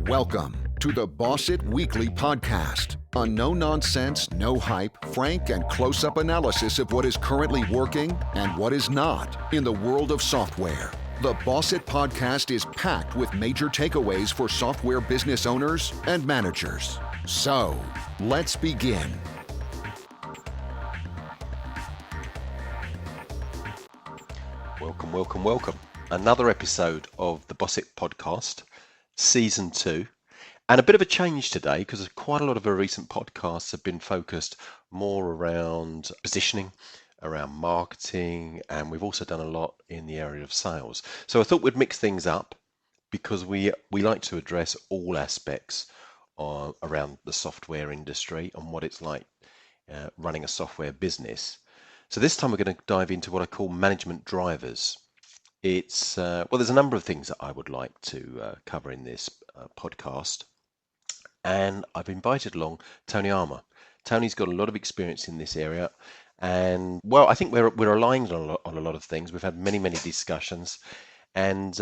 Welcome to the Boss It Weekly podcast, a no-nonsense, no-hype, frank and close-up analysis of what is currently working and what is not in the world of software. The Boss It podcast is packed with major takeaways for software business owners and managers. So, let's begin. Welcome. Another episode of the Boss It podcast, Season 2. And a bit of a change today because quite a lot of our recent podcasts have been focused more around positioning, around marketing, and we've also done a lot in the area of sales. So I thought we'd mix things up because we like to address all aspects around the software industry and what it's like running a software business. So this time we're going to dive into what I call management drivers. It's there's a number of things that I would like to cover in this podcast, and I've invited along Tony Armour. Tony's got a lot of experience in this area, and I think we're aligned on a lot of things. We've had many discussions, and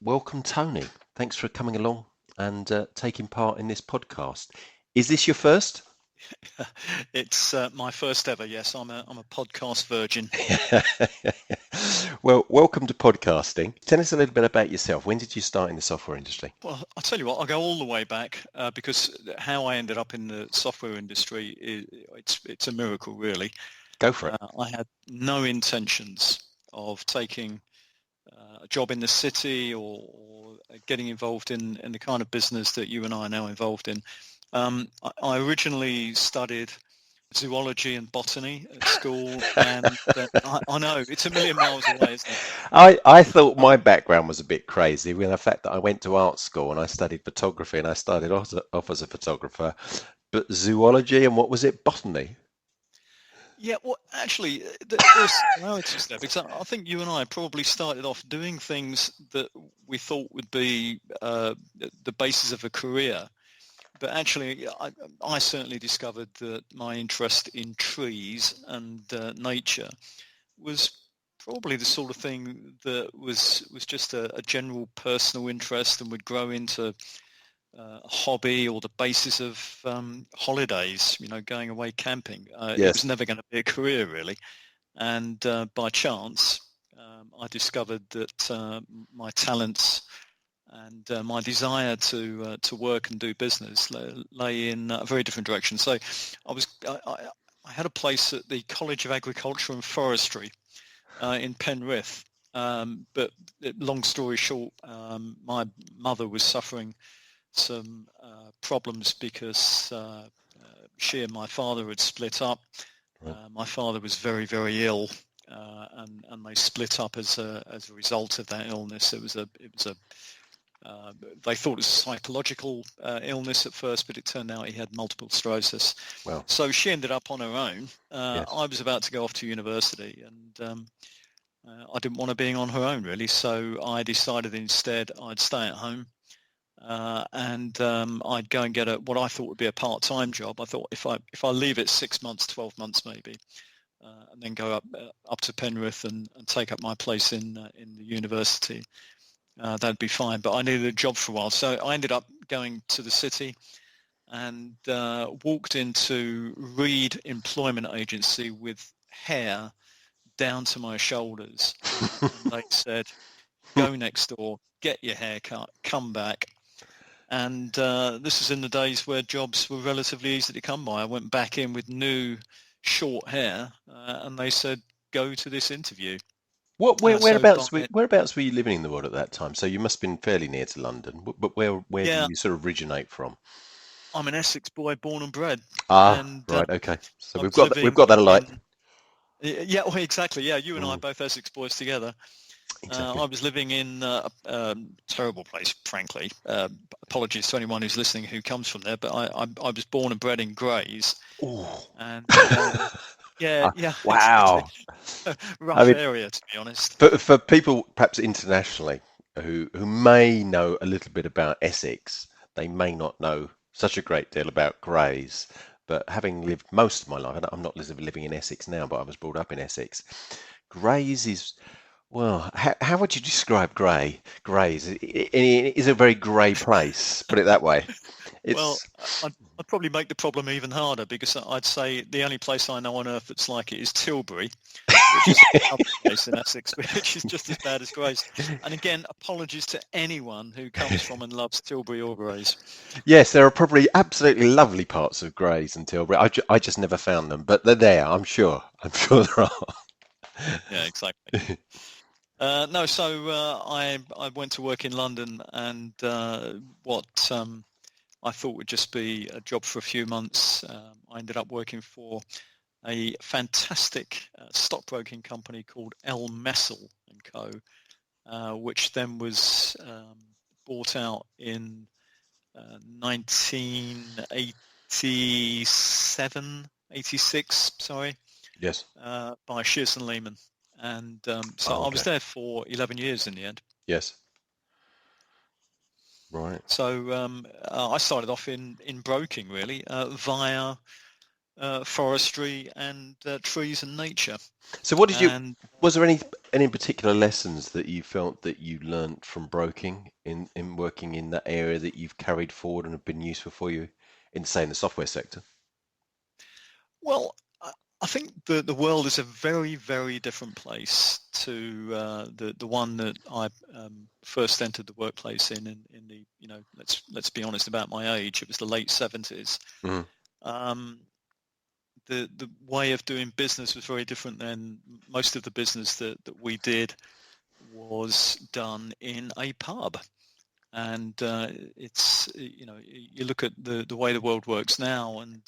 welcome, Tony. Thanks for coming along and taking part in this podcast. Is this your first? It's my first ever. Yes, I'm a podcast virgin. Well, welcome to podcasting. Tell us a little bit about yourself. When did you start in the software industry? Well, I'll tell you what, I'll go all the way back because how I ended up in the software industry, it's a miracle, really. Go for it. I had no intentions of taking a job in the city or getting involved in the kind of business that you and I are now involved in. I originally studied zoology and botany at school, and I know it's a million miles away, isn't it? I thought my background was a bit crazy when the fact that I went to art school and I studied photography and I started off as a photographer, but zoology and what was it, botany? Yeah, well, actually, there's similarities there because I think you and I probably started off doing things that we thought would be the basis of a career. But actually, I certainly discovered that my interest in trees and nature was probably the sort of thing that was just a general personal interest and would grow into a hobby or the basis of holidays, going away camping. Yes. It was never going to be a career, really. And by chance, I discovered that my talents and my desire to work and do business lay in a very different direction. So I had a place at the College of Agriculture and Forestry in Penrith. But long story short, my mother was suffering some problems because she and my father had split up. Right. My father was very, very ill, and they split up as a result of that illness. It was a they thought it was a psychological illness at first, but it turned out he had multiple sclerosis. Wow. So she ended up on her own. Yes. I was about to go off to university, and I didn't want her being on her own, really. So I decided instead I'd stay at home, and I'd go and get what I thought would be a part-time job. I thought if I leave it 6 months, 12 months maybe, and then go up to Penrith and take up my place in the university, that'd be fine, but I needed a job for a while. So I ended up going to the city and walked into Reed Employment Agency with hair down to my shoulders. And they said, go next door, get your hair cut, come back. And this was in the days where jobs were relatively easy to come by. I went back in with new short hair and they said, go to this interview. Whereabouts were you living in the world at that time? So you must have been fairly near to London, but where do you sort of originate from? I'm an Essex boy, born and bred. Right, okay. So we've got that alike. Yeah, well, exactly. Yeah, you and I are both Essex boys together. Exactly. I was living in a terrible place, frankly. Apologies to anyone who's listening who comes from there, but I was born and bred in Grays. Ooh. And yeah. Wow. Rough area, to be honest. For people perhaps internationally who may know a little bit about Essex, they may not know such a great deal about Grays. But having lived most of my life, I'm not living in Essex now, but I was brought up in Essex. Grays is Well, how would you describe Grey? Grey's it is a very grey place, put it that way. Well, It's I'd probably make the problem even harder, because I'd say the only place I know on earth that's like it is Tilbury, which is another place in Essex, which is just as bad as Grays. And again, apologies to anyone who comes from and loves Tilbury or Grays. Yes, there are probably absolutely lovely parts of Grays and Tilbury. I just never found them, but they're there, I'm sure. I'm sure there Yeah, exactly. No, so I went to work in London, and what I thought would just be a job for a few months, I ended up working for a fantastic stockbroking company called L. Messel and Co., which then was bought out in 1987, 86, sorry, Yes. by Shearson Lehman. And so Oh, I was okay. there for 11 years in the end. Yes. Right. So I started off in broking, really, via forestry and trees and nature. So what did you, And was there any particular lessons that you felt that you learnt from broking in working in that area that you've carried forward and have been useful for you in, say, in the software sector? well, I think the world is a very, very different place to the one that I first entered the workplace in the, let's be honest about my age. It was the late 70s. Mm. Um, the way of doing business was very different then. Most of the business that we did was done in a pub. And it's, you look at the way the world works now, and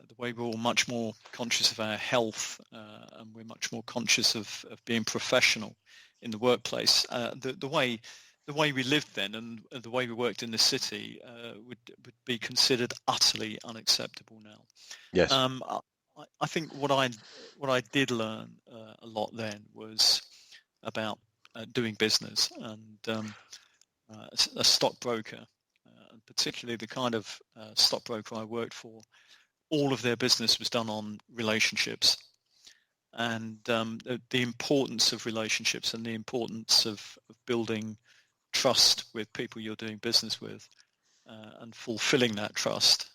the way we're all much more conscious of our health, and we're much more conscious of being professional in the workplace. The way we lived then and the way we worked in the city would be considered utterly unacceptable now. Yes. I think what I did learn a lot then was about doing business, and a stockbroker, and particularly the kind of stockbroker I worked for. All of their business was done on relationships, and the importance of relationships and the importance of building trust with people you're doing business with, and fulfilling that trust.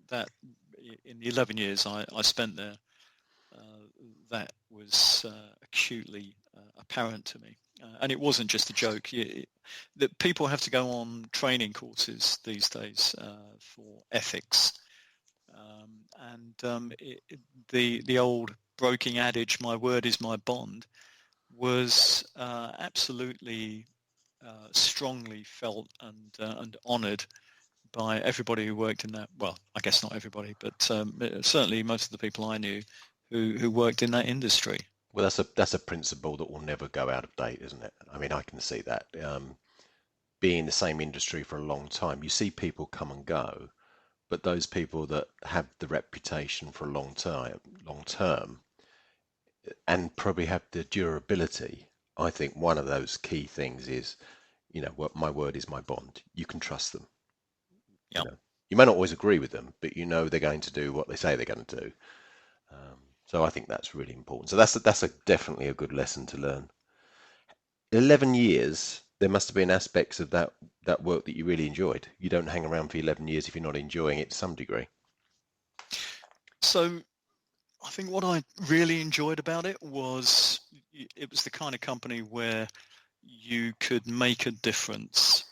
That in the 11 years I spent there, that was acutely apparent to me. And it wasn't just a joke. That people have to go on training courses these days for ethics. The old broking adage, "My word is my bond," was absolutely strongly felt and honoured by everybody who worked in that. Well, I guess not everybody, but certainly most of the people I knew who worked in that industry. Well, that's a principle that will never go out of date, isn't it? I mean, I can see that. Being in the same industry for a long time, you see people come and go, but those people that have the reputation for a long term, and probably have the durability, I think one of those key things is, what my word is my bond. You can trust them. Yeah. You may not always agree with them, but they're going to do what they say they're going to do. So I think that's really important. So that's definitely a good lesson to learn. 11 years, there must have been aspects of that work that you really enjoyed. You don't hang around for 11 years if you're not enjoying it to some degree. So I think what I really enjoyed about it was the kind of company where you could make a difference.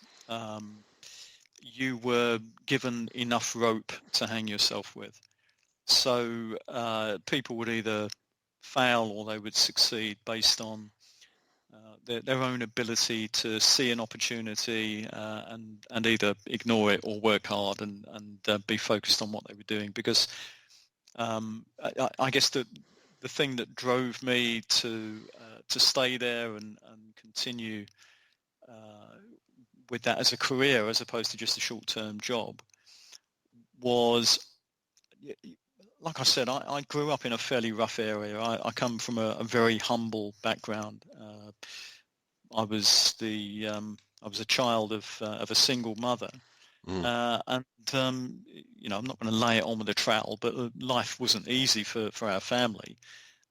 You were given enough rope to hang yourself with. So people would either fail or they would succeed based on their own ability to see an opportunity and either ignore it or work hard and be focused on what they were doing. Because I guess the thing that drove me to stay there and continue with that as a career as opposed to just a short-term job was, like I said, I grew up in a fairly rough area. I come from a very humble background. I was a child of a single mother, and I'm not going to lay it on with a trowel, but life wasn't easy for our family.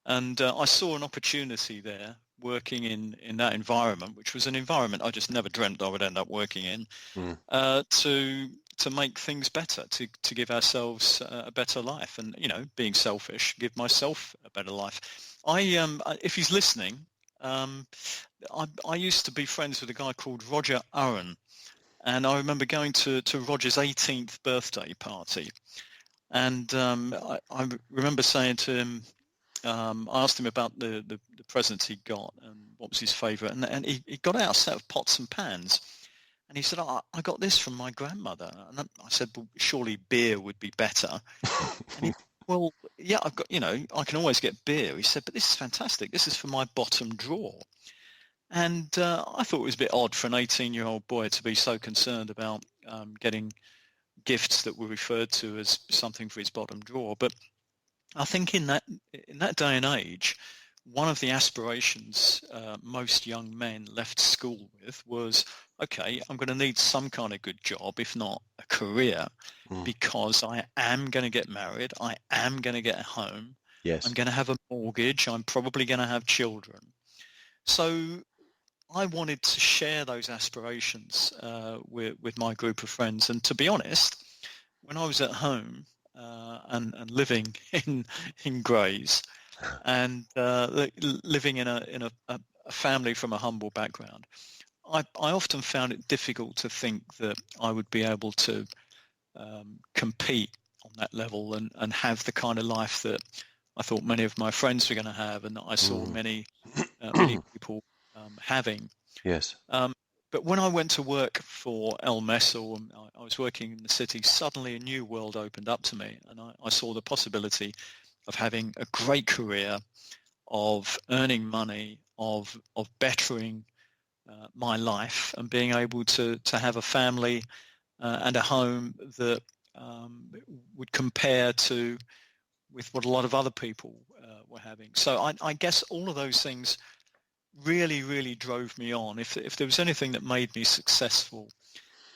And I saw an opportunity there working in that environment, which was an environment I just never dreamt I would end up working in, to make things better, to give ourselves a better life, and being selfish, give myself a better life. If he's listening, I used to be friends with a guy called Roger Owen, and I remember going to Roger's 18th birthday party, and I remember saying to him, I asked him about the presents he got and what was his favourite, and he got out a set of pots and pans, and he said, I got this from my grandmother. And I said, well, surely beer would be better. And he, well, yeah, I've got, I can always get beer. He said, but this is fantastic. This is for my bottom drawer. And I thought it was a bit odd for an 18-year-old boy to be so concerned about getting gifts that were referred to as something for his bottom drawer. But I think in that day and age, one of the aspirations most young men left school with was, okay, I'm going to need some kind of good job, if not a career, because I am going to get married, I am going to get a home, Yes. I'm going to have a mortgage, I'm probably going to have children. So I wanted to share those aspirations with my group of friends. And to be honest, when I was at home and living in Grays, and living in a family from a humble background, I often found it difficult to think that I would be able to compete on that level and have the kind of life that I thought many of my friends were going to have, and that I saw many people having. Yes. But when I went to work for El Messel, I was working in the city, suddenly a new world opened up to me, and I saw the possibility of having a great career, of earning money, of bettering my life, and being able to have a family and a home that would compare to with what a lot of other people were having. So I guess all of those things really, really drove me on. If there was anything that made me successful,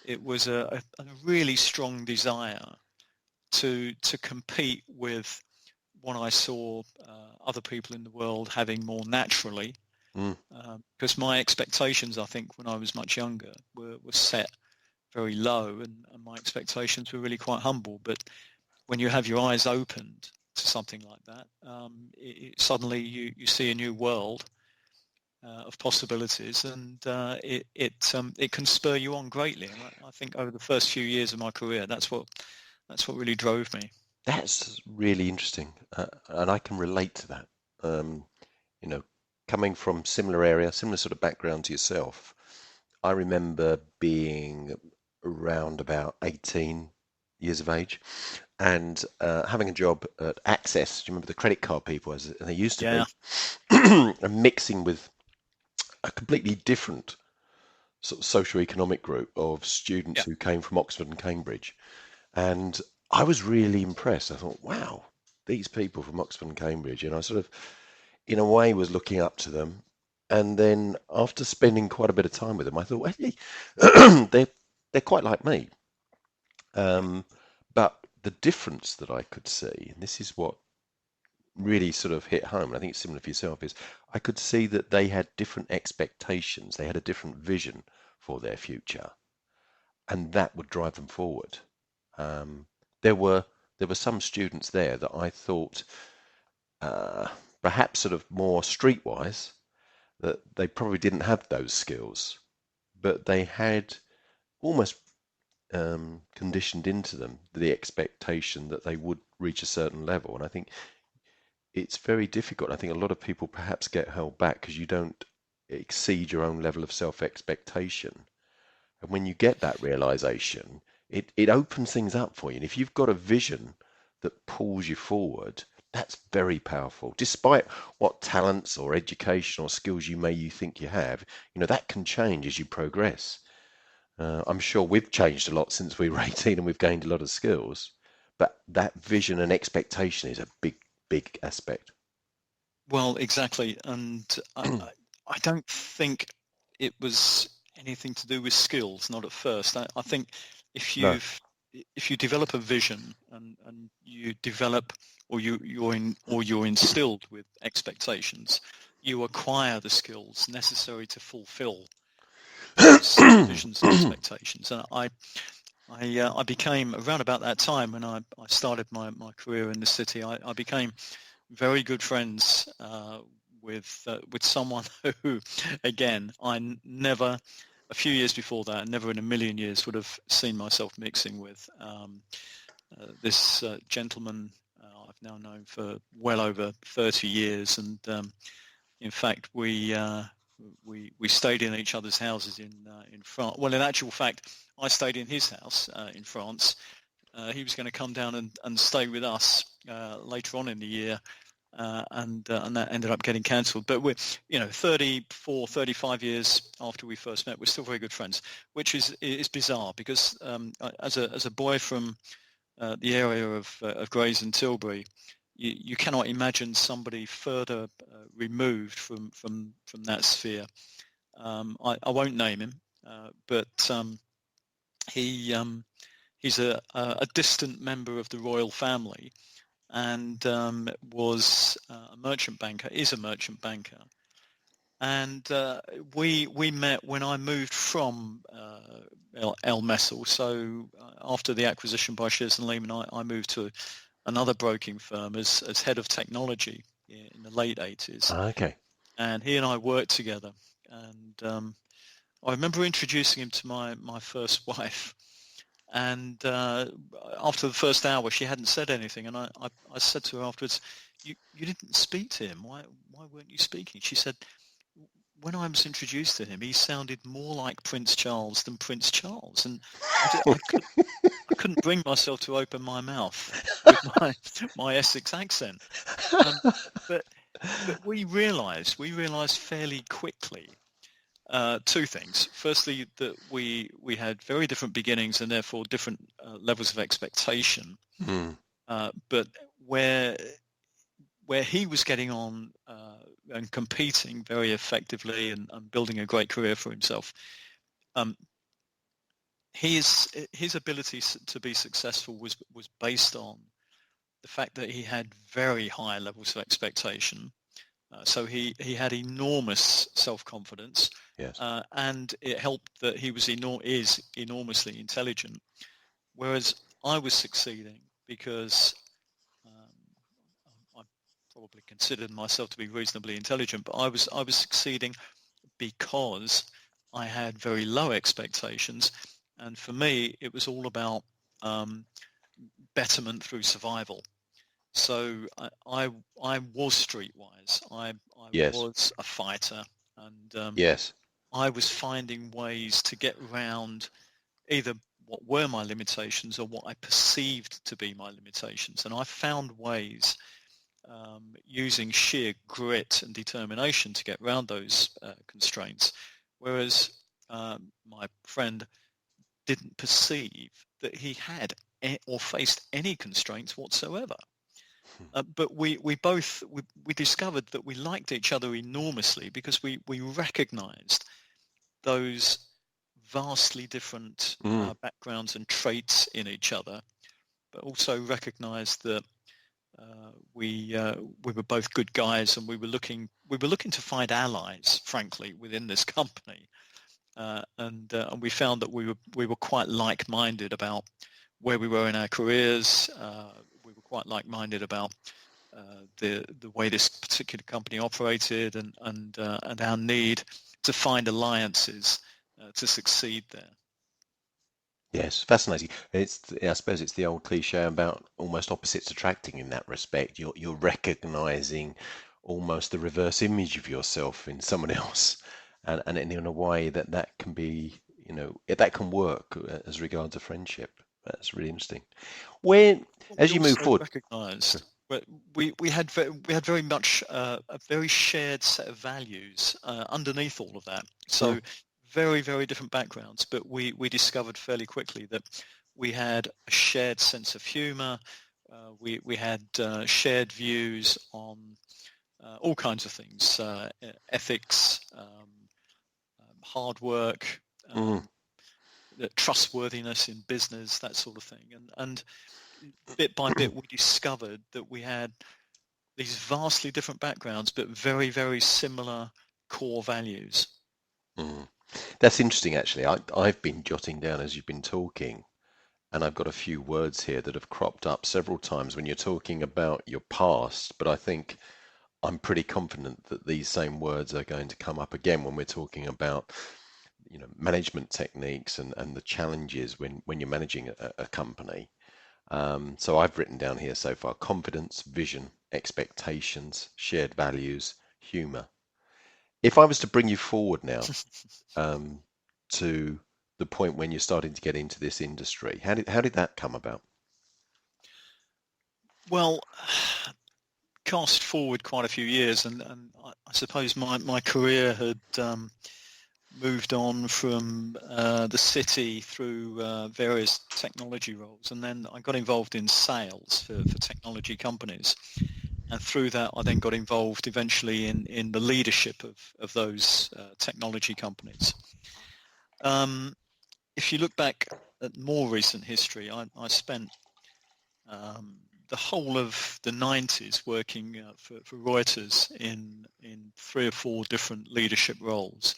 it was a really strong desire to compete with what I saw other people in the world having more naturally, because my expectations, I think, when I was much younger, were set very low, and my expectations were really quite humble. But when you have your eyes opened to something like that, suddenly you see a new world of possibilities, and it can spur you on greatly. And I think over the first few years of my career, that's what really drove me. That's really interesting, and I can relate to that. Coming from similar area, similar sort of background to yourself, I remember being around about 18 years of age and having a job at Access. Do you remember the credit card people as they used to be? And mixing with a completely different sort of socio-economic group of students who came from Oxford and Cambridge. And I was really impressed. I thought, wow, these people from Oxford and Cambridge. And I sort of, in a way, was looking up to them. And then after spending quite a bit of time with them, I thought, well, hey, they're quite like me. But the difference that I could see, and this is what really sort of hit home, and I think it's similar for yourself, is I could see that they had different expectations. They had a different vision for their future, and that would drive them forward. There were some students there that I thought perhaps sort of more streetwise, that they probably didn't have those skills, but they had almost conditioned into them the expectation that they would reach a certain level. And I think it's very difficult. I think a lot of people perhaps get held back because you don't exceed your own level of self-expectation. And when you get that realization, it opens things up for you. And if you've got a vision that pulls you forward, that's very powerful. Despite what talents or education or skills you think you have, that can change as you progress. I'm sure we've changed a lot since we were 18 and we've gained a lot of skills, but that vision and expectation is a big, big aspect. Well, exactly. And I don't think it was anything to do with skills, not at first. I think if you've if you develop a vision and you develop you're instilled with expectations, you acquire the skills necessary to fulfill those visions and expectations. And I became, around about that time when I started my career in the city, I became very good friends with someone who, again, a few years before that, never in a million years would have seen myself mixing with. This gentleman I've now known for well over 30 years, and in fact, we stayed in each other's houses in France. Well, in actual fact, I stayed in his house in France. He was going to come down and stay with us later on in the year, and that ended up getting cancelled. But we're 34, 35 years after we first met, we're still very good friends, which is bizarre because as a boy from the area of Grays and Tilbury, you cannot imagine somebody further removed from that sphere. I won't name him, but he's a distant member of the royal family, and was a merchant banker, is a merchant banker. And we met when I moved from El Messel. So after the acquisition by Shears and Lehman, I moved to another broking firm as head of technology in the late 80s. Okay. And he and I worked together. And I remember introducing him to my first wife. And after the first hour, she hadn't said anything. And I said to her afterwards, you didn't speak to him. Why weren't you speaking? She said, when I was introduced to him, he sounded more like Prince Charles than Prince Charles. And I couldn't bring myself to open my mouth with my Essex accent. But we realised fairly quickly two things. Firstly, that we had very different beginnings and therefore different levels of expectation. But where he was getting on and competing very effectively and building a great career for himself, his ability to be successful was based on the fact that he had very high levels of expectation. So he had enormous self-confidence, yes. And it helped that he is enormously intelligent, whereas I was succeeding because I probably considered myself to be reasonably intelligent, but I was succeeding because I had very low expectations, and for me it was all about betterment through survival. So I was streetwise. I Yes. was a fighter, and Yes. I was finding ways to get around either what were my limitations or what I perceived to be my limitations. And I found ways using sheer grit and determination to get around those constraints, whereas my friend didn't perceive that he had or faced any constraints whatsoever. But we discovered that we liked each other enormously because we recognized those vastly different backgrounds and traits in each other, but also recognized that we were both good guys, and we were looking to find allies, frankly, within this company, and we found that we were quite like-minded about where we were in our careers. We were quite like-minded about the way this particular company operated, and our need to find alliances to succeed there. Yes, fascinating. I suppose it's the old cliche about almost opposites attracting in that respect. You're recognizing almost the reverse image of yourself in someone else, and in a way that can be, that can work as regards a friendship. That's really interesting. As you move forward, recognized, but we had very much a very shared set of values underneath all of that. So very, very different backgrounds, but we discovered fairly quickly that we had a shared sense of humor. We had shared views on all kinds of things, ethics, hard work. trustworthiness in business, that sort of thing. And bit by bit, we discovered that we had these vastly different backgrounds, but very, very similar core values. Mm. That's interesting, actually. I've been jotting down as you've been talking, and I've got a few words here that have cropped up several times when you're talking about your past, but I think I'm pretty confident that these same words are going to come up again when we're talking about, management techniques and the challenges when you're managing a company. So I've written down here so far: confidence, vision, expectations, shared values, humor. If I was to bring you forward now to the point when you're starting to get into this industry, how did that come about? Well, cast forward quite a few years, and I suppose my career had moved on from the city through various technology roles, and then I got involved in sales for technology companies, and through that I then got involved eventually in the leadership of those technology companies. If you look back at more recent history, I spent the whole of the 90s working for Reuters in 3 or 4 different leadership roles.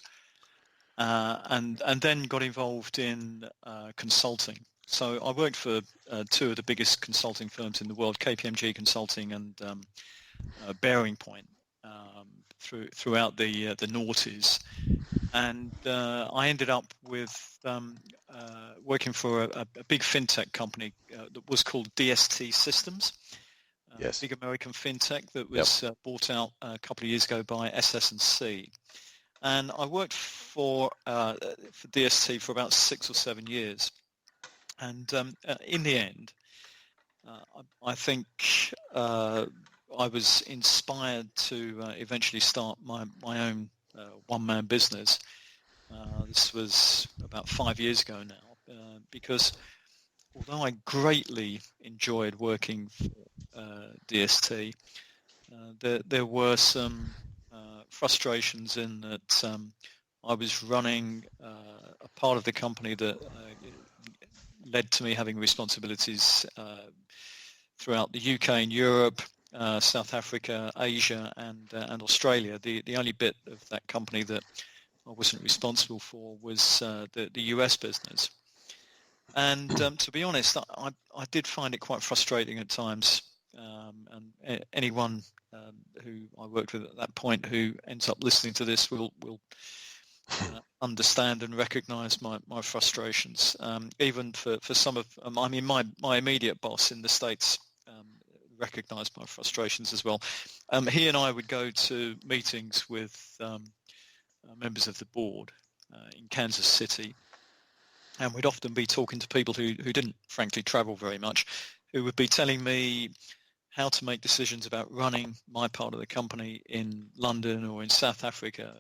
And then got involved in consulting. So I worked for 2 of the biggest consulting firms in the world, KPMG Consulting and Bearing Point, throughout the noughties. And I ended up with working for a big fintech company that was called DST Systems. Yes. Big American fintech that was bought out a couple of years ago by SS&C. And I worked for DST for about 6 or 7 years. And in the end, I think I was inspired to eventually start my own one-man business. This was about 5 years ago now, because although I greatly enjoyed working for DST, there were some frustrations in that I was running a part of the company that led to me having responsibilities throughout the UK and Europe, South Africa, Asia, and Australia. The only bit of that company that I wasn't responsible for was the US business. And to be honest, I did find it quite frustrating at times. And anyone who I worked with at that point who ends up listening to this will understand and recognise my frustrations. Even for some of, my immediate boss in the States recognised my frustrations as well. He and I would go to meetings with members of the board in Kansas City, and we'd often be talking to people who didn't frankly travel very much, who would be telling me how to make decisions about running my part of the company in London or in South Africa,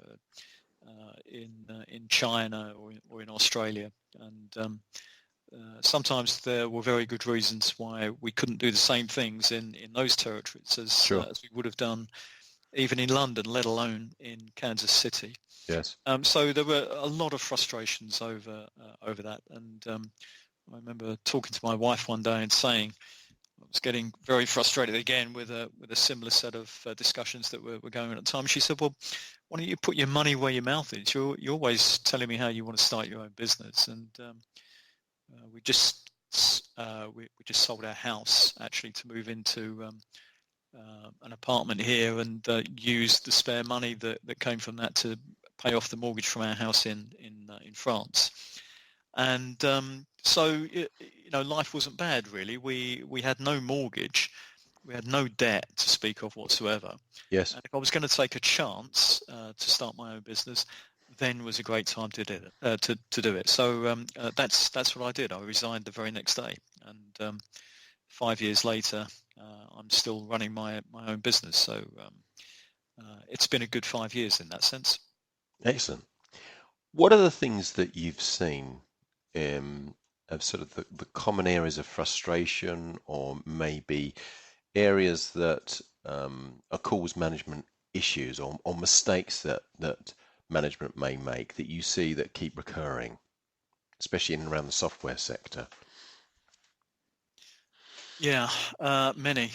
in China or in Australia. And sometimes there were very good reasons why we couldn't do the same things in those territories as we would have done even in London, let alone in Kansas City. Yes. So there were a lot of frustrations over that. And I remember talking to my wife one day and saying, I was getting very frustrated again with a similar set of discussions that were going on at the time. She said, "Well, why don't you put your money where your mouth is? You're always telling me how you want to start your own business." And we just sold our house actually to move into an apartment here, and used the spare money that came from that to pay off the mortgage from our house in France. And so life wasn't bad really. We had no mortgage, we had no debt to speak of whatsoever. Yes. And if I was going to take a chance to start my own business, then was a great time to do it. So that's what I did. I resigned the very next day, and 5 years later, I'm still running my own business. So it's been a good 5 years in that sense. Excellent. What are the things that you've seen of sort of the common areas of frustration, or maybe areas that are cause management issues or mistakes that management may make that you see that keep recurring? especially in and around the software sector? Yeah, many,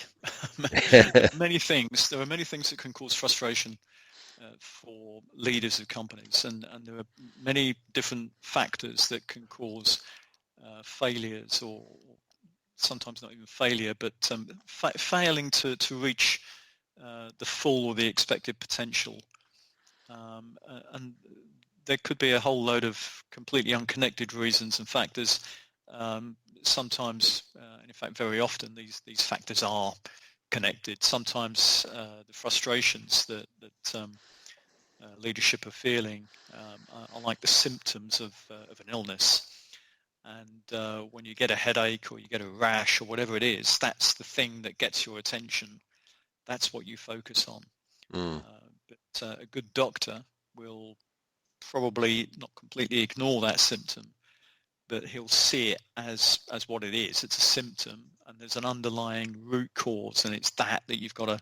many things. There are many things that can cause frustration for leaders of companies, and there are many different factors that can cause failures, or sometimes not even failure, but failing to reach the full or the expected potential. And there could be a whole load of completely unconnected reasons and factors. Sometimes, and in fact very often, these factors are connected. Sometimes the frustrations that leadership are feeling are like the symptoms of an illness. And when you get a headache or you get a rash or whatever it is, that's the thing that gets your attention. That's what you focus on. But a good doctor will probably not completely ignore that symptom, but he'll see it as what it is. It's a symptom, and there's an underlying root cause, and it's that you've got to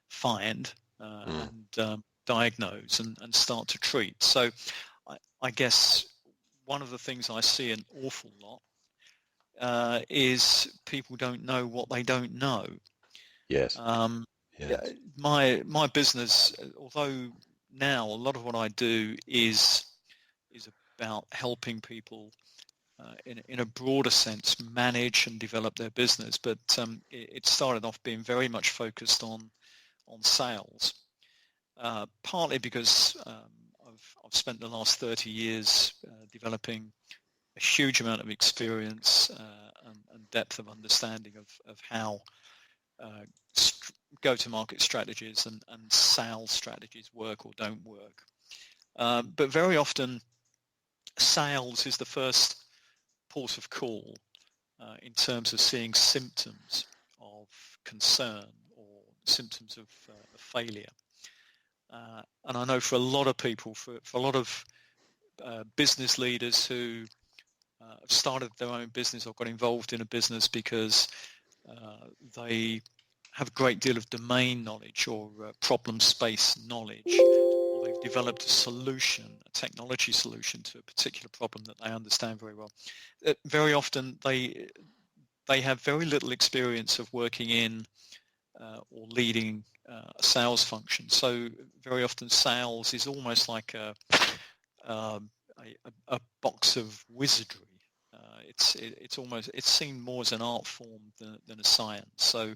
find and diagnose and start to treat. So I guess one of the things I see an awful lot is people don't know what they don't know. Yes. Yes. My business, although now a lot of what I do is about helping people in a broader sense manage and develop their business, but it started off being very much focused on sales, partly because I've spent the last 30 years developing a huge amount of experience and depth of understanding of how go-to-market strategies and sales strategies work or don't work. But very often sales is the first port of call in terms of seeing symptoms of concern or symptoms of failure. And I know for a lot of people, for a lot of business leaders who have started their own business or got involved in a business because they have a great deal of domain knowledge or problem space knowledge, or they've developed a solution, a technology solution to a particular problem that they understand very well. Very often they have very little experience of working in or leading a sales function. So very often sales is almost like a box of wizardry. It's seen more as an art form than a science. So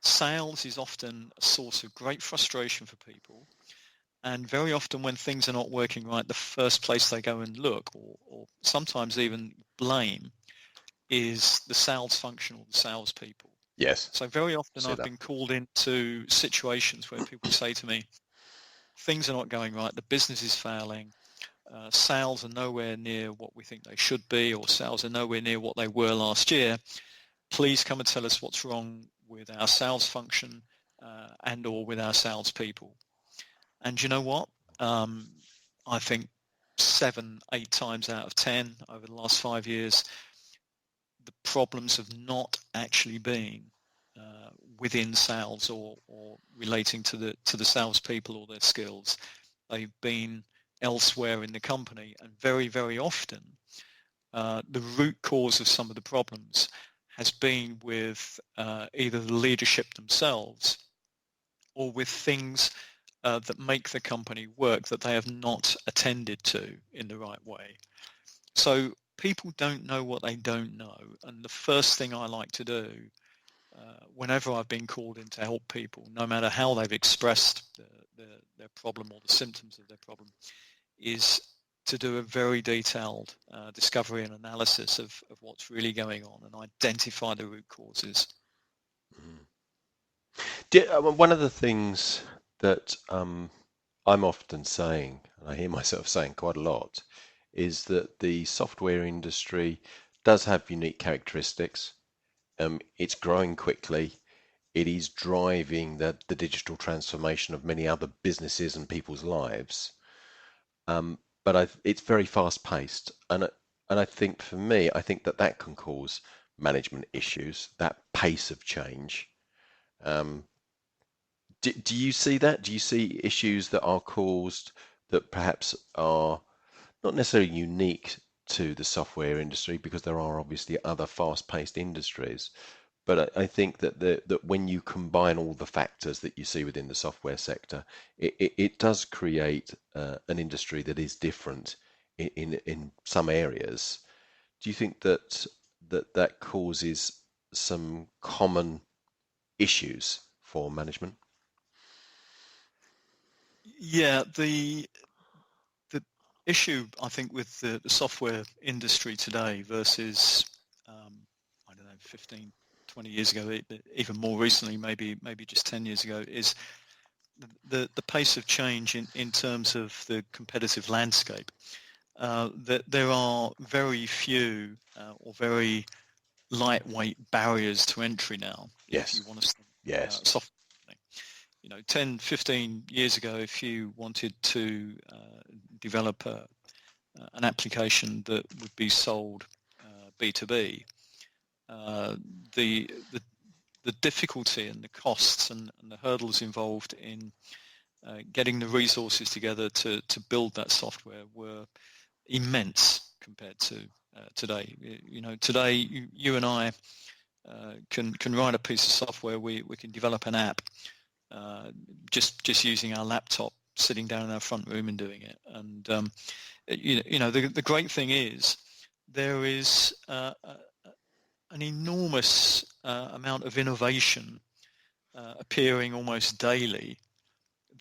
sales is often a source of great frustration for people, and very often when things are not working right, the first place they go and look, or sometimes even blame, is the sales function or the salespeople. Yes. So very often I've been called into situations where people say to me, things are not going right, the business is failing, sales are nowhere near what we think they should be, or sales are nowhere near what they were last year. Please come and tell us what's wrong with our sales function and or with our salespeople. And you know what? I think 7-8 times out of 10 over the last 5 years, the problems have not actually been within sales or relating to the salespeople or their skills. They've been elsewhere in the company, and very, very often the root cause of some of the problems has been with either the leadership themselves or with things that make the company work that they have not attended to in the right way. So people don't know what they don't know, and the first thing I like to do whenever I've been called in to help people, no matter how they've expressed their problem or the symptoms of their problem, is to do a very detailed discovery and analysis of what's really going on and identify the root causes. One of the things that I'm often saying, and I hear myself saying quite a lot, is that the software industry does have unique characteristics. It's growing quickly. It is driving the digital transformation of many other businesses and people's lives. But it's very fast paced. And I think for me, I think that can cause management issues, that pace of change. Do you see that? Do you see issues that are caused that perhaps are not necessarily unique to the software industry because there are obviously other fast-paced industries. But I think that that when you combine all the factors that you see within the software sector, it does create an industry that is different in some areas. Do you think that that causes some common issues for management? Yeah, the issue I think with the software industry today versus I don't know 15, 20 years ago, even more recently, maybe just 10 years ago, is the pace of change in terms of the competitive landscape. That there are very few or very lightweight barriers to entry now if you Yes. want to start Yes. software company. 10, 15 years ago, if you wanted to develop an application that would be sold B2B, the, the the difficulty and the costs and the hurdles involved in getting the resources together to build that software were immense compared to today. Today you and I can write a piece of software. We can develop an app just using our laptop, sitting down in our front room and doing it. And the great thing is there is an enormous amount of innovation appearing almost daily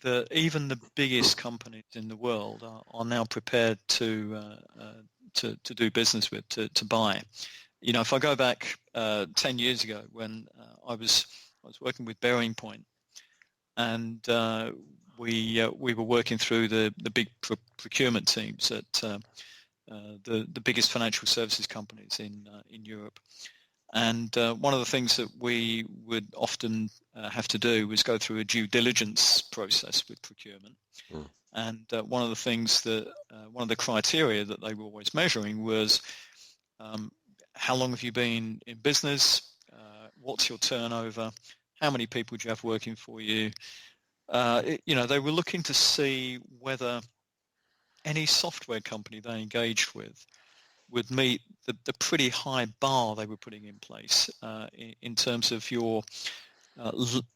that even the biggest companies in the world are now prepared to do business with, to buy. If I go back 10 years ago when I was working with Bearing Point, and we were working through the big procurement teams at the biggest financial services companies in Europe. And one of the things that we would often have to do was go through a due diligence process with procurement. Mm. And one of the things one of the criteria that they were always measuring was how long have you been in business? What's your turnover? How many people do you have working for you? They were looking to see whether any software company they engaged with would meet the pretty high bar they were putting in place in terms of your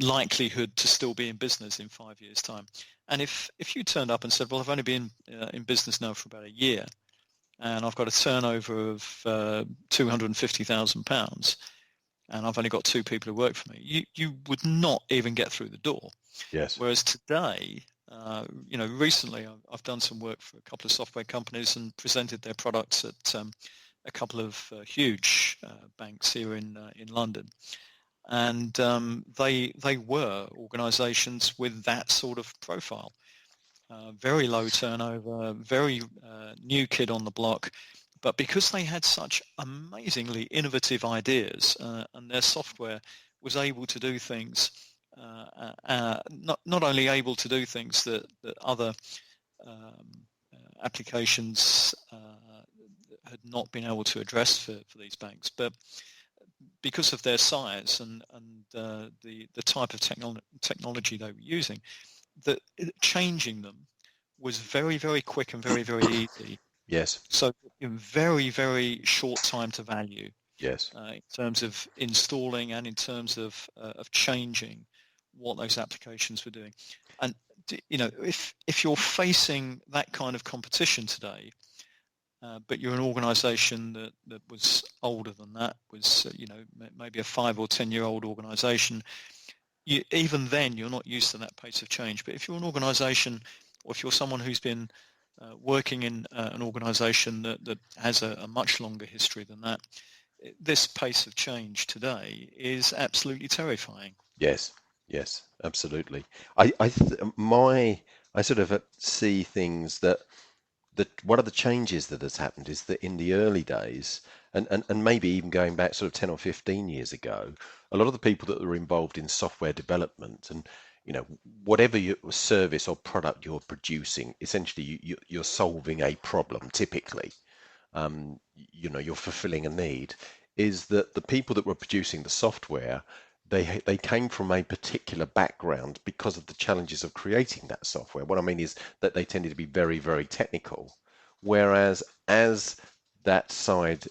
likelihood to still be in business in 5 years' time. And if you turned up and said, well, I've only been in business now for about a year, and I've got a turnover of £250,000, and I've only got 2 people who work for me, you would not even get through the door. Yes. Whereas today, recently I've done some work for a couple of software companies and presented their products at a couple of huge banks here in London, and they were organisations with that sort of profile, very low turnover, very new kid on the block, but because they had such amazingly innovative ideas and their software was able to do things. Not only able to do things that other applications had not been able to address for these banks, but because of their size and the type of technology they were using, that changing them was very, very quick and very, very easy. Yes. So in very, very short time to value. Yes. In terms of installing and in terms of changing what those applications were doing. And if you're facing that kind of competition today, but you're an organization that was older than that, was maybe a 5 or 10 year old organization, even then you're not used to that pace of change. But if you're an organization, or if you're someone who's been working in an organization that has a much longer history than that, this pace of change today is absolutely terrifying. Yes. Yes, absolutely. I sort of see things that one of the changes that has happened is that in the early days, and maybe even going back sort of 10 or 15 years ago, a lot of the people that were involved in software development and whatever your service or product you're producing, essentially you're solving a problem typically. You're fulfilling a need, is that the people that were producing the software, they came from a particular background because of the challenges of creating that software. What I mean is that they tended to be very, very technical. Whereas as that side,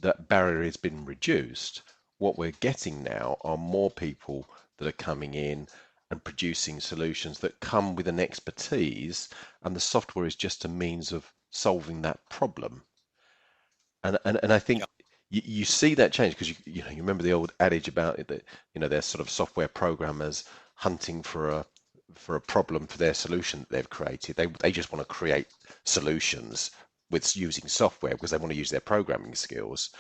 that barrier has been reduced, what we're getting now are more people that are coming in and producing solutions that come with an expertise, and the software is just a means of solving that problem. And I think Yeah. you see that change because you remember the old adage about it that there's sort of software programmers hunting for a problem for their solution that they've created. They just want to create solutions with using software because they want to use their programming skills,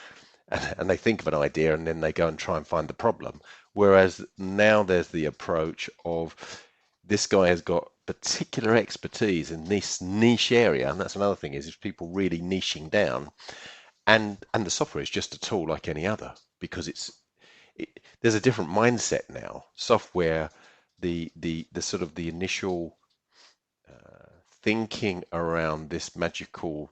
and they think of an idea and then they go and try and find the problem. Whereas now there's the approach of this guy has got particular expertise in this niche area, and that's another thing is people really niching down, and the software is just a tool like any other because there's a different mindset now. Software, the sort of the initial thinking around this magical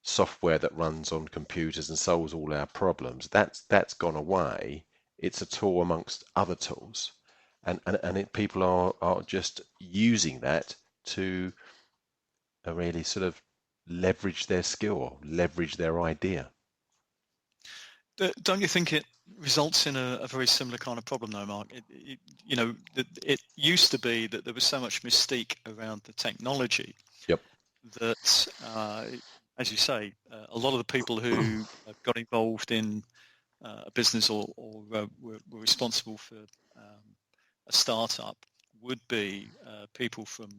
software that runs on computers and solves all our problems, that's gone away. It's a tool amongst other tools, and people are just using that to really sort of leverage their skill or leverage their idea. Don't you think it results in a very similar kind of problem, though, Mark? It used to be that there was so much mystique around the technology. Yep. That, as you say, a lot of the people who got involved in a business or were responsible for a startup would be people from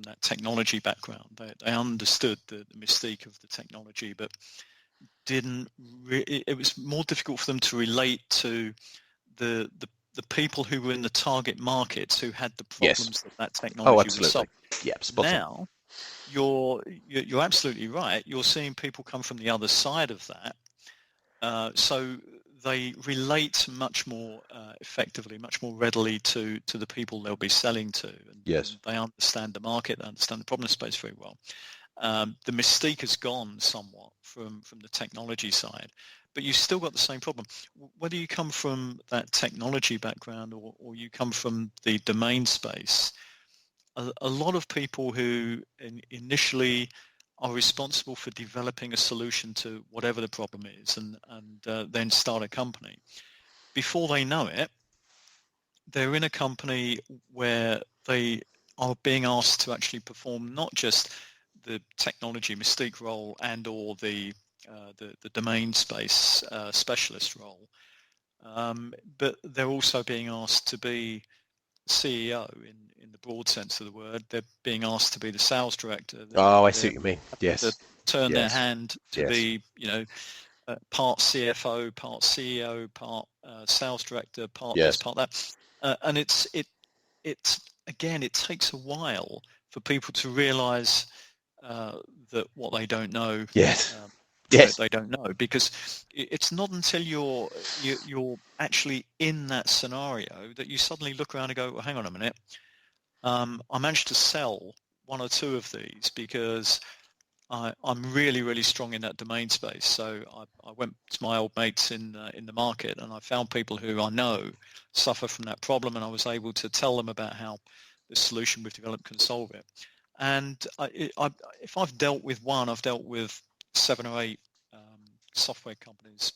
that technology background. They understood the mystique of the technology, but it was more difficult for them to relate to the people who were in the target markets who had the problems that technology would solve. Yeah, spot now on. you're absolutely right. You're seeing people come from the other side of that, so they relate much more effectively, much more readily to the people they'll be selling to, and Yes. they understand the market, they understand the problem space very well. The mystique has gone somewhat from the technology side, but you've still got the same problem. Whether you come from that technology background or you come from the domain space, a lot of people who initially are responsible for developing a solution to whatever the problem is and then start a company, before they know it, they're in a company where they are being asked to actually perform not just the technology mystique role and or the domain space specialist role, but they're also being asked to be CEO in the broad sense of the word. They're being asked to be the sales director. I see what you mean. Yes. To turn their Yes. hand to be, part CFO, part CEO, part sales director, part Yes. this, part that, and it again, it takes a while for people to realise that what they don't know. Yes. They don't know, because it's not until you're actually in that scenario that you suddenly look around and go, well, hang on a minute, I managed to sell one or two of these because I'm really, really strong in that domain space. So I went to my old mates in the market, and I found people who I know suffer from that problem, and I was able to tell them about how the solution we've developed can solve it. And if I've dealt with one, I've dealt with 7 or 8 software companies,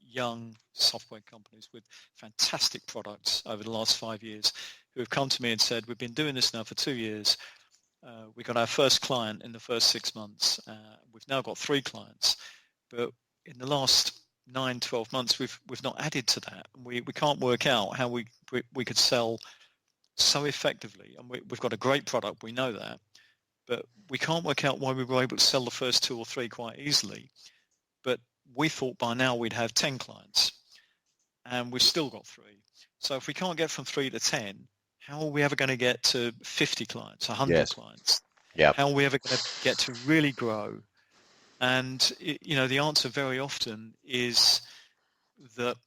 young software companies with fantastic products over the last 5 years, who have come to me and said, we've been doing this now for 2 years. We got our first client in the first 6 months. We've now got 3 clients, but in the last 9-12 months, we've not added to that. We can't work out how we could sell so effectively, and we've got a great product, we know that, but we can't work out why we were able to sell the first 2 or 3 quite easily. But we thought by now we'd have 10 clients, and we've still got 3. So if we can't get from 3 to 10, how are we ever going to get to 50 clients, 100 clients? Yeah. How are we ever going to get to really grow? And the answer very often is that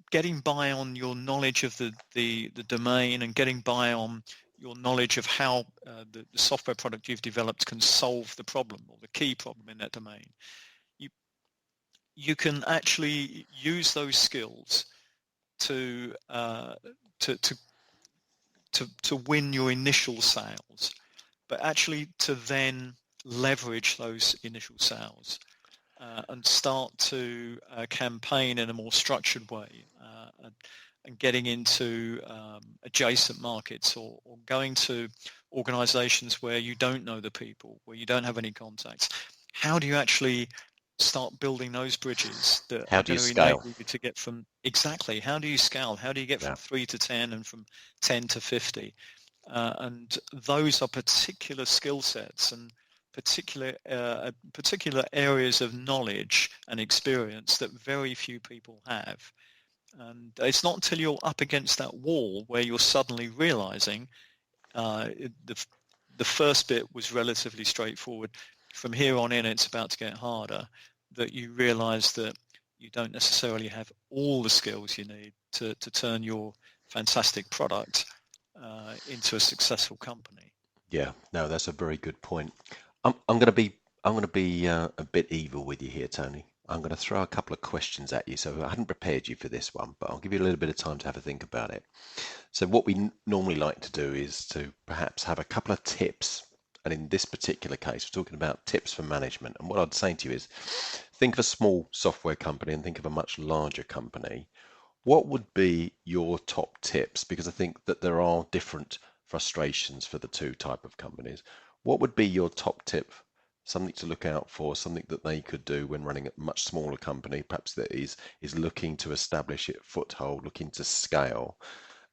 getting by on your knowledge of the domain, and getting by on your knowledge of how the software product you've developed can solve the problem or the key problem in that domain. You can actually use those skills to win your initial sales, but actually to then leverage those initial sales and start to campaign in a more structured way and getting into adjacent markets or going to organizations where you don't know the people, where you don't have any contacts. How do you actually start building those bridges that How are do you going to scale? enable you to get from how do you scale? How do you get from 3 to 10 and from 10 to 50? And those are particular skill sets and particular areas of knowledge and experience that very few people have. And it's not until you're up against that wall where you're suddenly realizing the first bit was relatively straightforward. From here on in, it's about to get harder, that you realize that you don't necessarily have all the skills you need to turn your fantastic product into a successful company. Yeah, no, that's a very good point. I'm going to be a bit evil with you here, Tony. I'm going to throw a couple of questions at you. So I hadn't prepared you for this one, but I'll give you a little bit of time to have a think about it. So what we normally like to do is to perhaps have a couple of tips. And in this particular case, we're talking about tips for management. And what I'd say to you is think of a small software company and think of a much larger company. What would be your top tips? Because I think that there are different frustrations for the two type of companies. What would be your top tip? Something to look out for, something that they could do when running a much smaller company, perhaps that is looking to establish a foothold, looking to scale,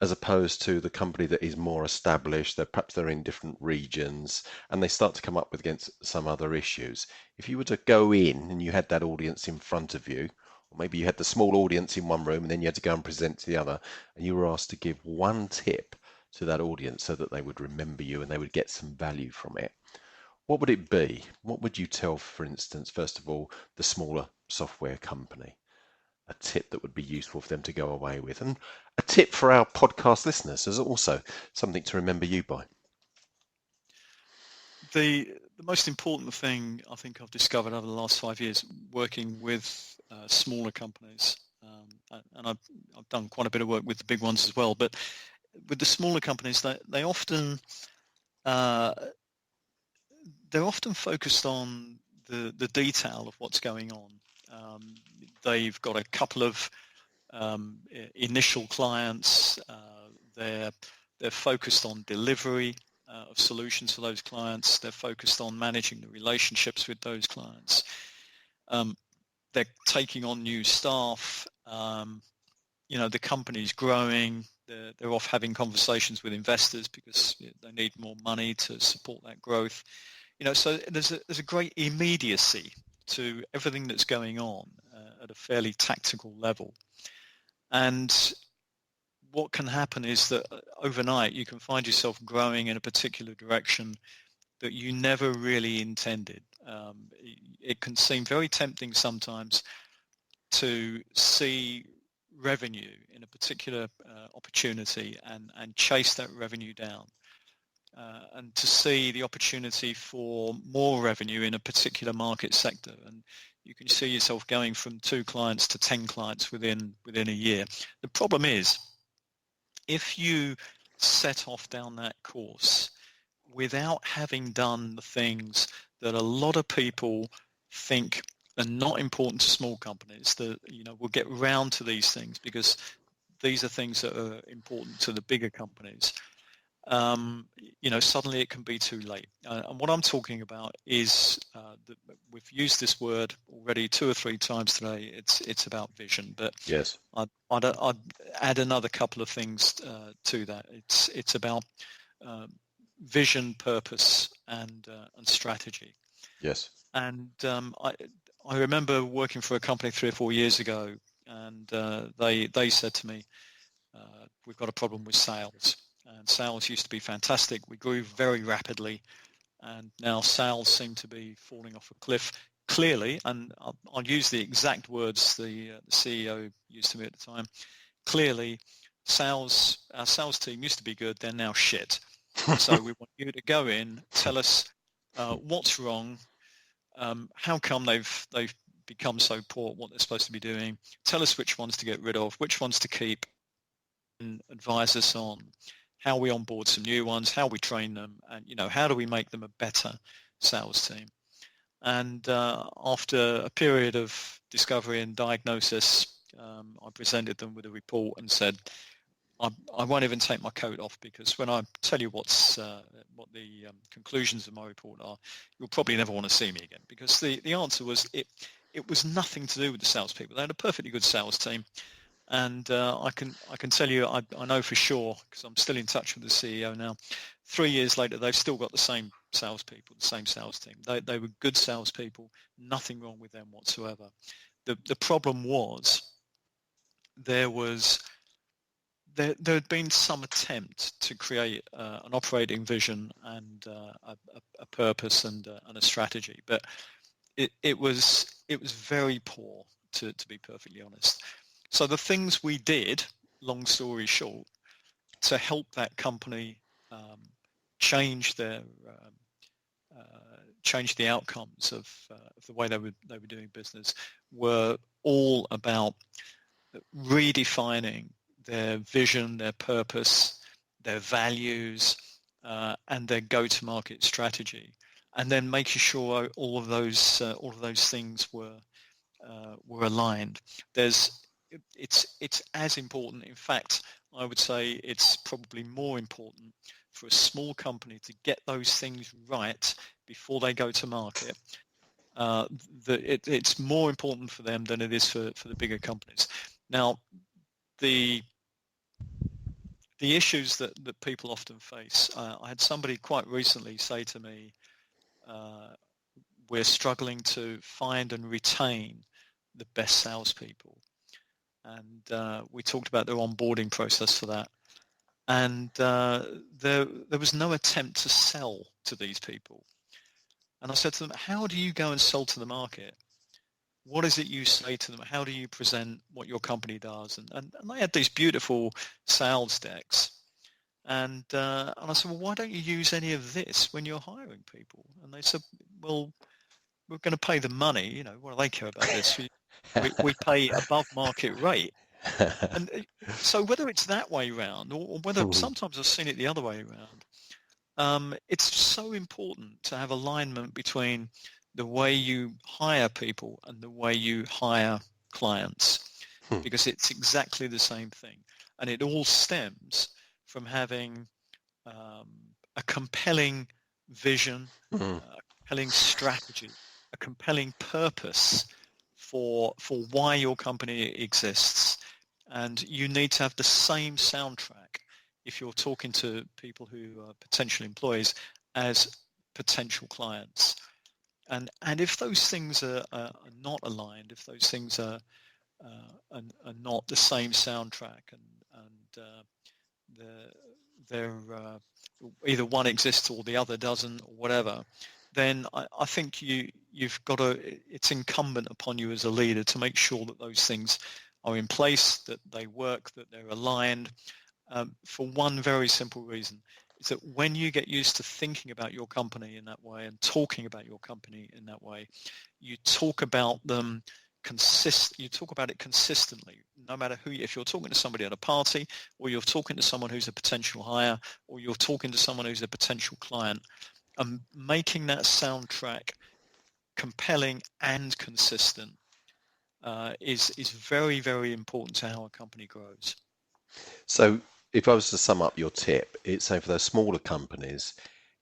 as opposed to the company that is more established, perhaps they're in different regions and they start to come up against some other issues. If you were to go in and you had that audience in front of you, or maybe you had the small audience in one room and then you had to go and present to the other, and you were asked to give one tip to that audience so that they would remember you and they would get some value from it, what would it be? What would you tell, for instance, first of all, the smaller software company? A tip that would be useful for them to go away with. And a tip for our podcast listeners is also something to remember you by. The most important thing I think I've discovered over the last 5 years working with smaller companies, and I've done quite a bit of work with the big ones as well, but with the smaller companies, they often they're often focused on the detail of what's going on. They've got a couple of initial clients. They're focused on delivery of solutions for those clients. They're focused on managing the relationships with those clients. They're taking on new staff. The company's growing. They're off having conversations with investors because they need more money to support that growth. So there's a great immediacy to everything that's going on at a fairly tactical level. And what can happen is that overnight you can find yourself growing in a particular direction that you never really intended. It can seem very tempting sometimes to see revenue in a particular opportunity and chase that revenue down. And to see the opportunity for more revenue in a particular market sector. And you can see yourself going from 2 clients to 10 clients within a year. The problem is, if you set off down that course without having done the things that a lot of people think are not important to small companies, that we'll get round to these things because these are things that are important to the bigger companies. Suddenly it can be too late. And what I'm talking about is that we've used this word already 2 or 3 times today. It's about vision, but yes, I'd add another couple of things to that. It's about vision, purpose, and strategy. Yes. And I remember working for a company 3 or 4 years ago, and they said to me, "We've got a problem with sales." And sales used to be fantastic. We grew very rapidly, and now sales seem to be falling off a cliff. Clearly, and I'll use the exact words the CEO used to me at the time. Clearly, our sales team used to be good. They're now shit. So we want you to go in, tell us what's wrong, how come they've become so poor at what they're supposed to be doing. Tell us which ones to get rid of, which ones to keep, and advise us on how we onboard some new ones, how we train them, and how do we make them a better sales team. And after a period of discovery and diagnosis, I presented them with a report and said, I won't even take my coat off, because when I tell you what the conclusions of my report are, you'll probably never want to see me again, because the answer was it was nothing to do with the salespeople. They had a perfectly good sales team, and I can tell you, I know for sure, because I'm still in touch with the CEO now. 3 years later, they've still got the same salespeople, the same sales team. They were good salespeople, nothing wrong with them whatsoever. The problem was there had been some attempt to create an operating vision and a purpose and a strategy, but it was very poor, to be perfectly honest. So the things we did, long story short, to help that company change the outcomes of the way they were doing business, were all about redefining their vision, their purpose, their values, and their go-to-market strategy, and then making sure all of those things were aligned. It's as important. In fact, I would say it's probably more important for a small company to get those things right before they go to market. It's more important for them than it is for the bigger companies. Now, the issues that people often face, I had somebody quite recently say to me, we're struggling to find and retain the best salespeople. And we talked about their onboarding process for that. And there was no attempt to sell to these people. And I said to them, how do you go and sell to the market? What is it you say to them? How do you present what your company does? And they had these beautiful sales decks. And I said, well, why don't you use any of this when you're hiring people? And they said, well, we're going to pay them money. What do they care about this? We pay above market rate. And so whether it's that way around or whether sometimes I've seen it the other way around, it's so important to have alignment between the way you hire people and the way you hire clients, because it's exactly the same thing. And it all stems from having a compelling vision, a compelling strategy, a compelling purpose for why your company exists. And you need to have the same soundtrack if you're talking to people who are potential employees as potential clients. And if those things are not aligned, if those things are not the same soundtrack, and they're either one exists or the other doesn't, or whatever, then I think you've got it's incumbent upon you as a leader to make sure that those things are in place, that they work, that they're aligned, for one very simple reason. Is that when you get used to thinking about your company in that way and talking about your company in that way, you talk about them you talk about it consistently, no matter who. If you're talking to somebody at a party, or you're talking to someone who's a potential hire, or you're talking to someone who's a potential client, making that soundtrack compelling and consistent is very, very important to how a company grows. So if I was to sum up your tip, it's saying for those smaller companies,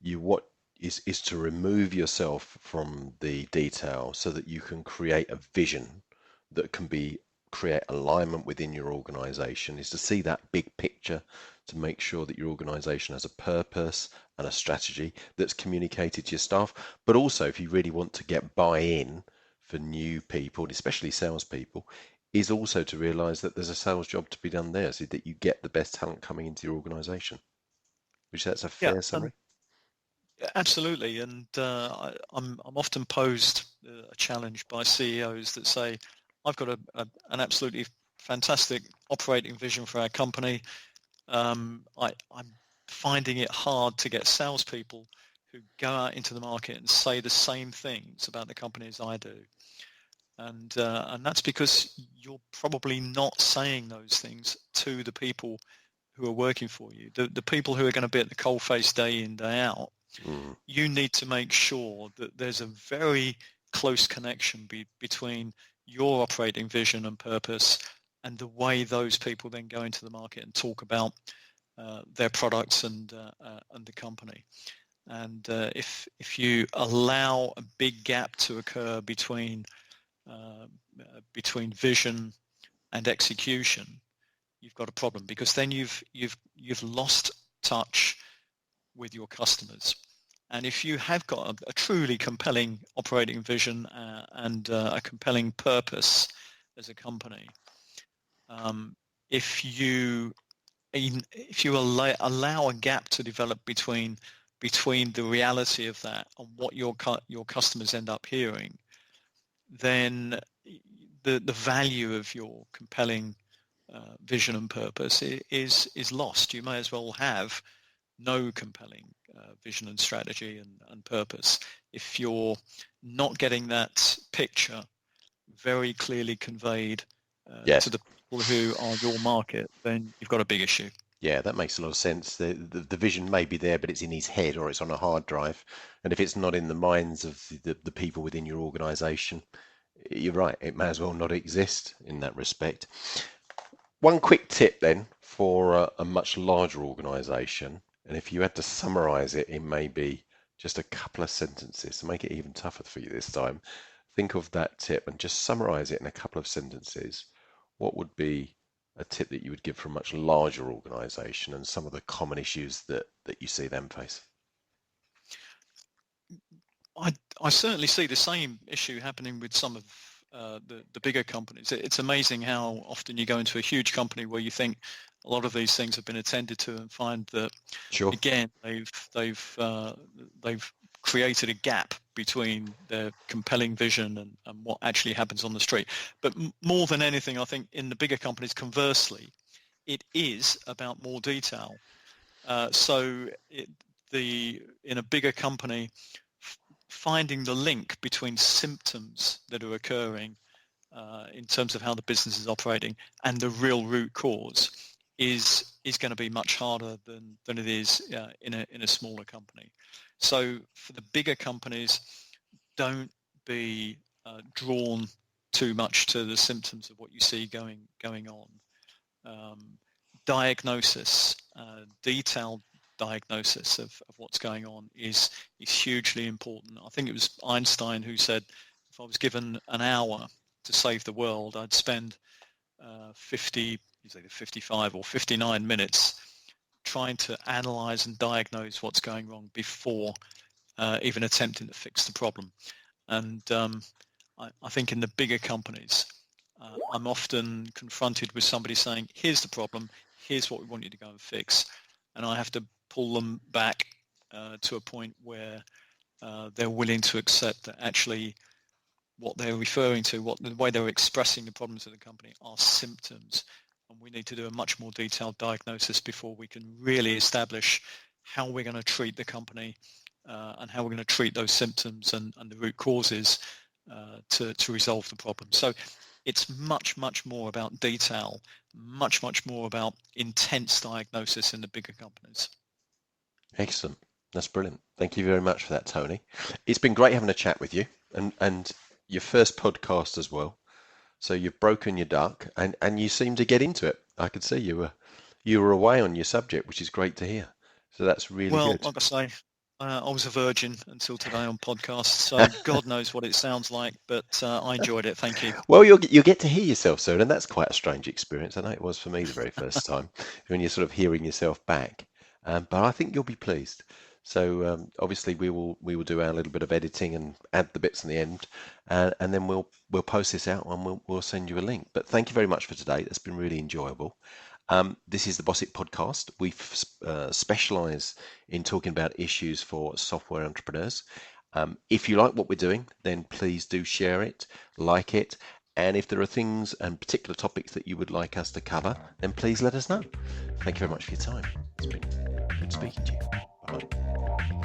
what is to remove yourself from the detail so that you can create a vision that can create alignment within your organization, is to see that big picture, to make sure that your organization has a purpose and a strategy that's communicated to your staff. But also, if you really want to get buy-in for new people, especially salespeople, is also to realize that there's a sales job to be done there, so that you get the best talent coming into your organization. Which that's a fair summary. Absolutely, and I'm often posed a challenge by CEOs that say, I've got an absolutely fantastic operating vision for our company. I'm finding it hard to get salespeople who go out into the market and say the same things about the company as I do. And that's because you're probably not saying those things to the people who are working for you. The people who are going to be at the coalface day in, day out You need to make sure that there's a very close connection between your operating vision and purpose and the way those people then go into the market and talk about their products and the company. And if you allow a big gap to occur between vision and execution, you've got a problem, because then you've lost touch with your customers. And if you have got a truly compelling operating vision and a compelling purpose as a company, if you allow a gap to develop between the reality of that and what your customers end up hearing, then the value of your compelling vision and purpose is lost. You may as well have no compelling vision and strategy and purpose if you're not getting that picture very clearly conveyed to the people who are your market. Then you've got a big issue. Yeah, that makes a lot of sense. The vision may be there, but it's in his head or it's on a hard drive. And if it's not in the minds of the people within your organization, you're right, it may as well not exist in that respect. One quick tip then for a much larger organization, and if you had to summarize it in maybe just a couple of sentences to make it even tougher for you this time, think of that tip and just summarize it in a couple of sentences. What would be a tip that you would give for a much larger organization and some of the common issues that you see them face? I certainly see the same issue happening with some of the bigger companies. It's amazing how often you go into a huge company where you think a lot of these things have been attended to, and find that again they've created a gap between their compelling vision and what actually happens on the street. But more than anything, I think in the bigger companies, conversely, it is about more detail. In a bigger company, finding the link between symptoms that are occurring in terms of how the business is operating and the real root cause is going to be much harder than it is in a smaller company. So for the bigger companies, don't be drawn too much to the symptoms of what you see going on. Diagnosis, detailed diagnosis of what's going on is hugely important. I think it was Einstein who said, if I was given an hour to save the world, I'd spend 55 or 59 minutes trying to analyze and diagnose what's going wrong before even attempting to fix the problem. And I think in the bigger companies, I'm often confronted with somebody saying, here's the problem, here's what we want you to go and fix. And I have to pull them back to a point where they're willing to accept that actually what they're referring to, the way they're expressing the problems of the company are symptoms. And we need to do a much more detailed diagnosis before we can really establish how we're going to treat the company and how we're going to treat those symptoms and the root causes to resolve the problem. So it's much, much more about detail, much, much more about intense diagnosis in the bigger companies. Excellent. That's brilliant. Thank you very much for that, Tony. It's been great having a chat with you, and your first podcast as well. So you've broken your duck and you seem to get into it. I could see you were away on your subject, which is great to hear. So that's really good. Well, like I say, I was a virgin until today on podcasts, so God knows what it sounds like, but I enjoyed it. Thank you. Well, you'll get to hear yourself soon, and that's quite a strange experience. I know it was for me the very first time when you're sort of hearing yourself back, but I think you'll be pleased. So obviously we will do our little bit of editing and add the bits in the end, and then we'll post this out and we'll send you a link. But thank you very much for today. That's been really enjoyable. This is the Boss It podcast. We specialize in talking about issues for software entrepreneurs. If you like what we're doing, then please do share it, like it. And if there are things and particular topics that you would like us to cover, then please let us know. Thank you very much for your time. It's been good speaking to you. Bye-bye.